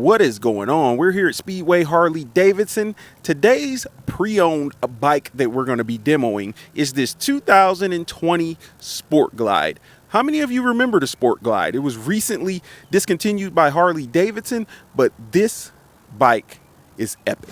What is going on? We're here at Speedway Harley-Davidson. Today's pre-owned bike that we're going to be demoing is this 2020 Sport Glide. How many of you remember the Sport Glide? It was recently discontinued by Harley-Davidson, but this bike is epic.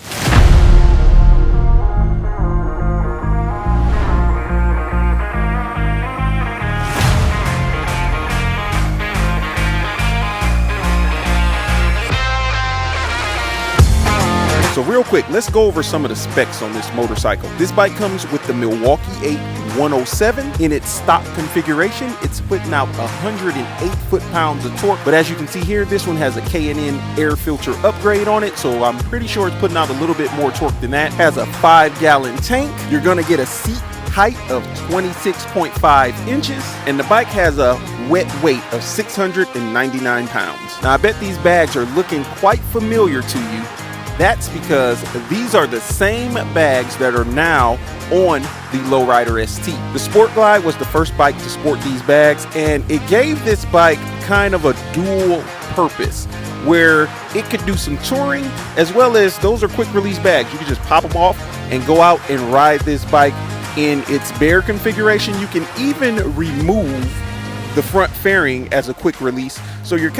So real quick, let's go over some of the specs on this motorcycle. This bike comes with the Milwaukee 8 107 in its stock configuration. It's putting out 108 foot-pounds of torque, but as you can see here, this one has a K&N air filter upgrade on it, so I'm pretty sure it's putting out a little bit more torque than that. Has a 5-gallon tank. You're gonna get a seat height of 26.5 inches, and the bike has a wet weight of 699 pounds. Now I bet these bags are looking quite familiar to you. That's because these are the same bags that are now on the Lowrider ST. The Sport Glide was the first bike to sport these bags, and it gave this bike kind of a dual purpose where it could do some touring, as well as those are quick release bags. You can just pop them off and go out and ride this bike in its bare configuration. You can even remove the front fairing as a quick release, so you're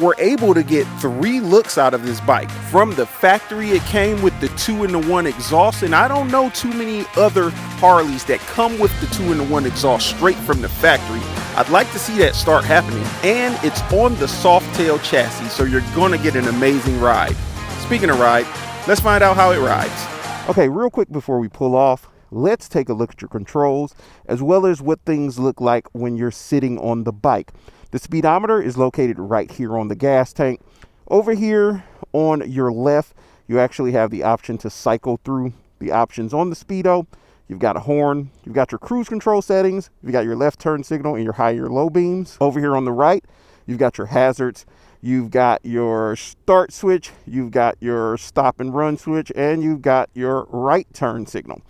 were able to get 3 looks out of this bike. From the factory, it came with the 2-in-1 exhaust, and I don't know too many other Harleys that come with the 2-in-1 exhaust straight from the factory. I'd like to see that start happening, and it's on the soft tail chassis, so you're gonna get an amazing ride. Speaking of ride, let's find out how it rides. Okay, real quick before we pull off, let's take a look at your controls, as well as what things look like when you're sitting on the bike. The speedometer is located right here on the gas tank. Over here on your left, you actually have the option to cycle through the options on the Speedo. You've got a horn, you've got your cruise control settings, you've got your left turn signal and your high or low beams. Over here on the right, you've got your hazards, you've got your start switch, you've got your stop and run switch, and you've got your right turn signal.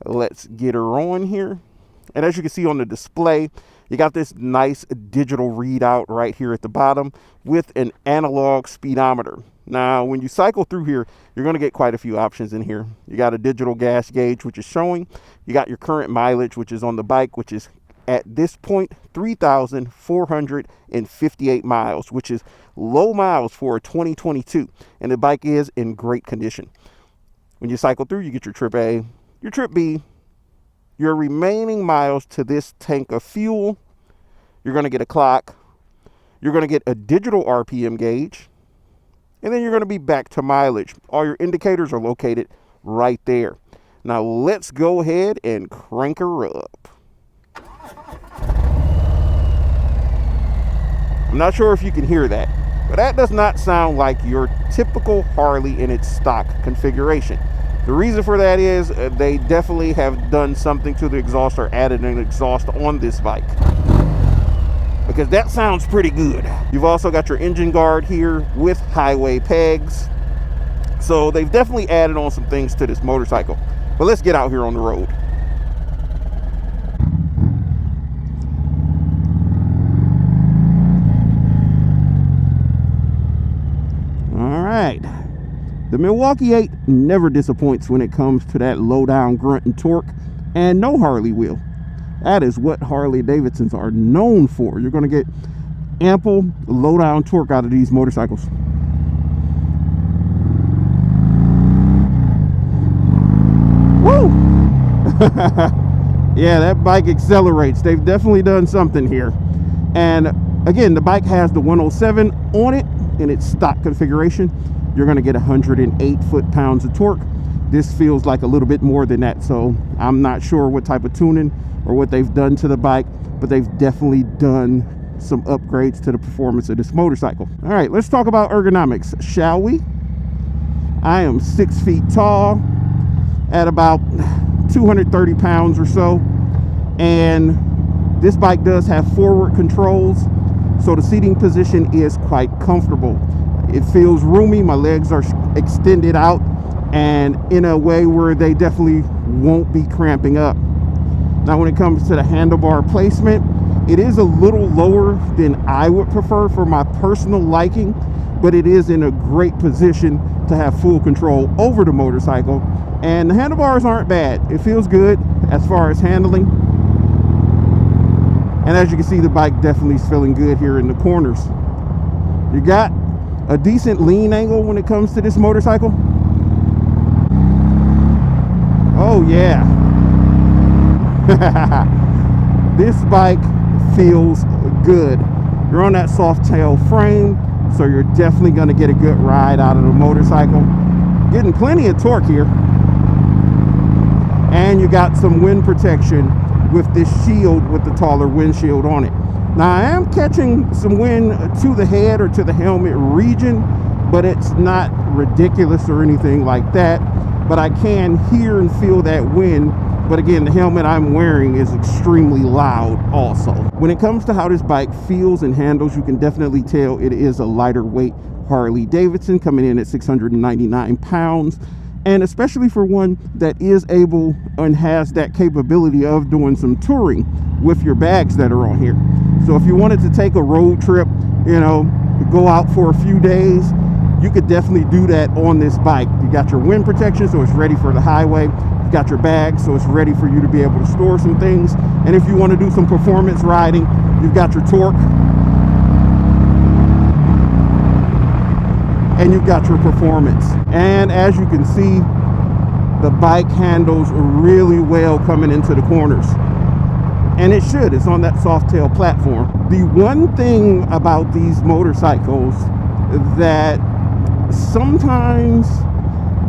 Let's get her on here. And as you can see on the display, you got this nice digital readout right here at the bottom with an analog speedometer. Now, when you cycle through here, you're going to get quite a few options in here. You got a digital gas gauge, which is showing. You got your current mileage, which is on the bike, which is at this point 3,458 miles, which is low miles for a 2022. And the bike is in great condition. When you cycle through, you get your trip A, your trip B, your remaining miles to this tank of fuel. You're going to get a clock. You're going to get a digital RPM gauge. And then you're going to be back to mileage. All your indicators are located right there. Now let's go ahead and crank her up. I'm not sure if you can hear that, but that does not sound like your typical Harley in its stock configuration. The reason for that is they definitely have done something to the exhaust or added an exhaust on this bike, because that sounds pretty good. You've also got your engine guard here with highway pegs. So they've definitely added on some things to this motorcycle. But let's get out here on the road. All right. The Milwaukee 8 never disappoints when it comes to that low-down grunt and torque, and no Harley will. That is what Harley-Davidsons are known for. You're going to get ample low-down torque out of these motorcycles. Woo! Yeah, that bike accelerates. They've definitely done something here. And again, the bike has the 107 on it in its stock configuration. You're going to get 108 foot-pounds of torque. This feels like a little bit more than that, so I'm not sure what type of tuning or what they've done to the bike, but they've definitely done some upgrades to the performance of this motorcycle. All right, let's talk about ergonomics, shall we? I am 6 feet tall at about 230 pounds or so, and this bike does have forward controls, so the seating position is quite comfortable. It feels roomy. My legs are extended out and in a way where they definitely won't be cramping up. Now, when it comes to the handlebar placement, it is a little lower than I would prefer for my personal liking, but it is in a great position to have full control over the motorcycle. And the handlebars aren't bad. It feels good as far as handling. And as you can see, the bike definitely is feeling good here in the corners. You got a decent lean angle when it comes to this motorcycle. Oh yeah. This bike feels good. You're on that soft tail frame, so you're definitely going to get a good ride out of the motorcycle. Getting plenty of torque here. And you got some wind protection with this shield with the taller windshield on it. Now I am catching some wind to the head or to the helmet region, but it's not ridiculous or anything like that. But I can hear and feel that wind. But again, the helmet I'm wearing is extremely loud also. When it comes to how this bike feels and handles, you can definitely tell it is a lighter weight Harley-Davidson, coming in at 699 pounds. And especially for one that is able and has that capability of doing some touring with your bags that are on here. So if you wanted to take a road trip, you know, go out for a few days, you could definitely do that on this bike. You got your wind protection, so it's ready for the highway. You got your bag, so it's ready for you to be able to store some things. And if you want to do some performance riding, you've got your torque. And you've got your performance. And as you can see, the bike handles really well coming into the corners. And it should. It's on that soft tail platform. The one thing about these motorcycles that sometimes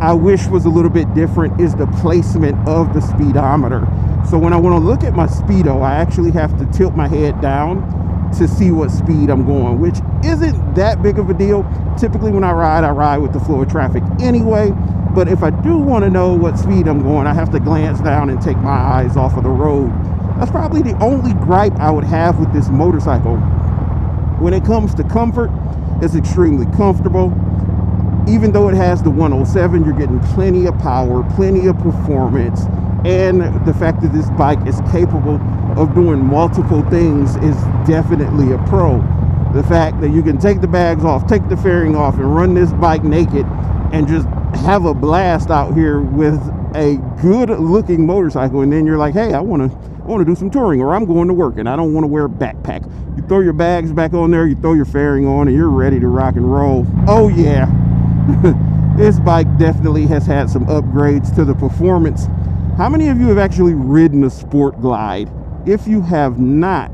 I wish was a little bit different is the placement of the speedometer. So when I want to look at my speedo, I actually have to tilt my head down to see what speed I'm going, which isn't that big of a deal. Typically when I ride with the flow of traffic anyway. But if I do want to know what speed I'm going, I have to glance down and take my eyes off of the road. That's probably the only gripe I would have with this motorcycle. When it comes to comfort, it's extremely comfortable. Even though it has the 107, you're getting plenty of power, plenty of performance, and the fact that this bike is capable of doing multiple things is definitely a pro. The fact that you can take the bags off, take the fairing off, and run this bike naked and just have a blast out here with a good looking motorcycle, and then you're like, hey, I want to do some touring, or I'm going to work and I don't want to wear a backpack. You throw your bags back on there, you throw your fairing on, and you're ready to rock and roll. Oh yeah. This bike definitely has had some upgrades to the performance. How many of you have actually ridden a Sport Glide? If you have not,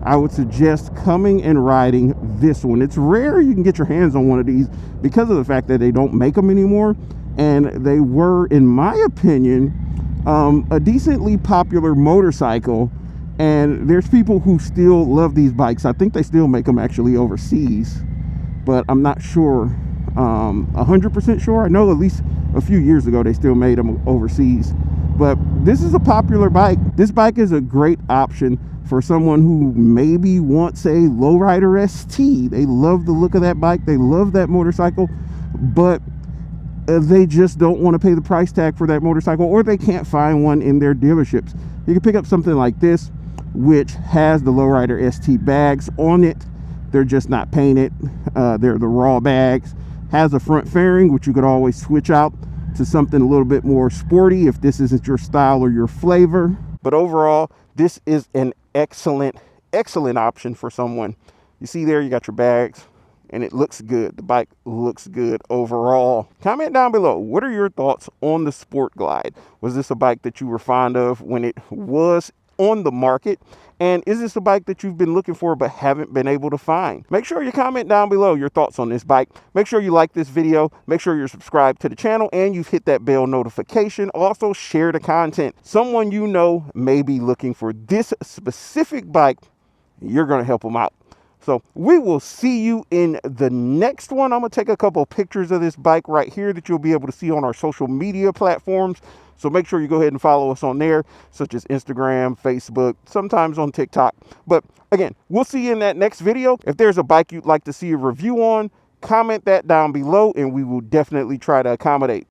I would suggest coming and riding this one. It's rare you can get your hands on one of these because of the fact that they don't make them anymore. And they were, in my opinion, a decently popular motorcycle. And there's people who still love these bikes. I think they still make them actually overseas, but I'm not sure. 100% sure. I know at least a few years ago they still made them overseas. But this is a popular bike. This bike is a great option for someone who maybe wants a lowrider ST. They love the look of that bike. They love that motorcycle, but they just don't want to pay the price tag for that motorcycle, or they can't find one in their dealerships. You can pick up something like this, which has the lowrider ST bags on it. They're just not painted. They're the raw bags. Has a front fairing, which you could always switch out to something a little bit more sporty if this isn't your style or your flavor. But overall, this is an excellent option for someone. You see there, you got your bags, and it looks good. The bike looks good overall. Comment down below, what are your thoughts on the Sport Glide? Was this a bike that you were fond of when it was on the market? And is this a bike that you've been looking for but haven't been able to find? Make sure you comment down below your thoughts on this bike. Make sure you like this video. Make sure you're subscribed to the channel and you've hit that bell notification. Also, share the content. Someone you know may be looking for this specific bike. You're going to help them out. So we will see you in the next one. I'm going to take a couple of pictures of this bike right here that you'll be able to see on our social media platforms. So make sure you go ahead and follow us on there, such as Instagram, Facebook, sometimes on TikTok. But again, we'll see you in that next video. If there's a bike you'd like to see a review on, comment that down below and we will definitely try to accommodate.